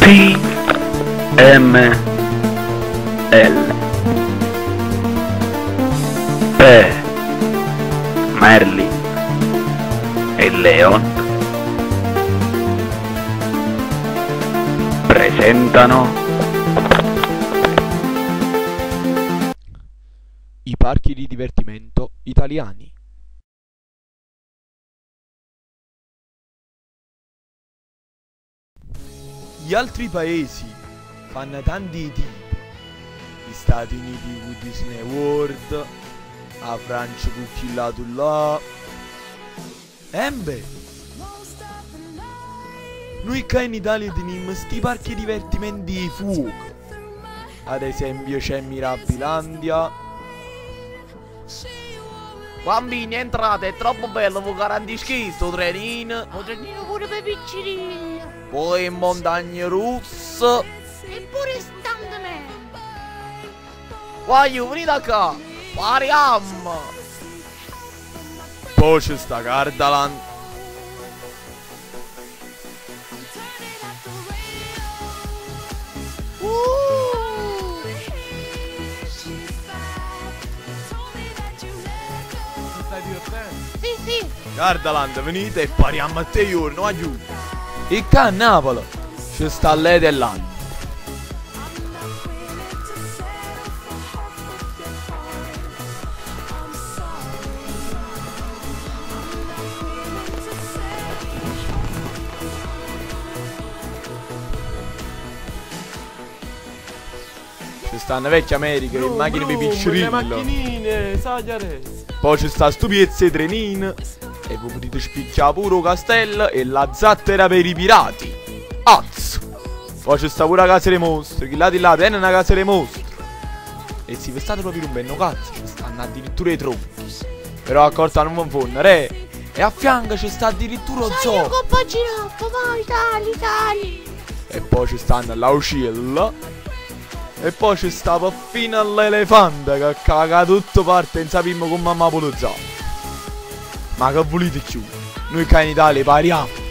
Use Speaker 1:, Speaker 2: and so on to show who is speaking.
Speaker 1: PML Pe Merlin e Leon presentano
Speaker 2: i parchi di divertimento italiani. Gli altri paesi fanno tanti tipi. Gli Stati Uniti con Disney World, la Francia con chi lato là. Beh, noi qua in Italia teniamo sti parchi divertimenti di fuoco. Ad esempio c'è Mirabilandia.
Speaker 3: Bambini, entrate, è troppo bello, vi garantisco sto trenino. Un trenino pure per piccolini.
Speaker 2: Poi in Montagne Russe.
Speaker 3: E pure Stuntman. Voglio, venite qua. Pariamo.
Speaker 2: Poi c'è sta Gardaland.
Speaker 3: Sì, sì.
Speaker 2: Gardaland, venite e pariamo a te giorno, aiuto. E qua a Napoli c'è sta lei dell'anno. Ci stanno vecchie Americhe, le macchine per piccirillo.
Speaker 4: Le macchinine, sagliare.
Speaker 2: Poi ci sta stu piezze trenino. E voi potete spicchiare pure castello e la zattera per i pirati. Azz! Poi ci sta pure la casa dei mostri. Chi là di là tiene una casa dei mostri. E se vi state proprio un bello cazzo, ci stanno addirittura i tronchi. Però accorta non vi fanno, re. E a fianco ci sta addirittura lo zoo.
Speaker 3: Coppa giraffa, vai, tali.
Speaker 2: E poi ci stanno l'aucilla. E poi ci sta fino all'elefante che caga tutto parte e non sappiamo come mamma polizza. Ma che volete più? Noi qua in Italia pariamo.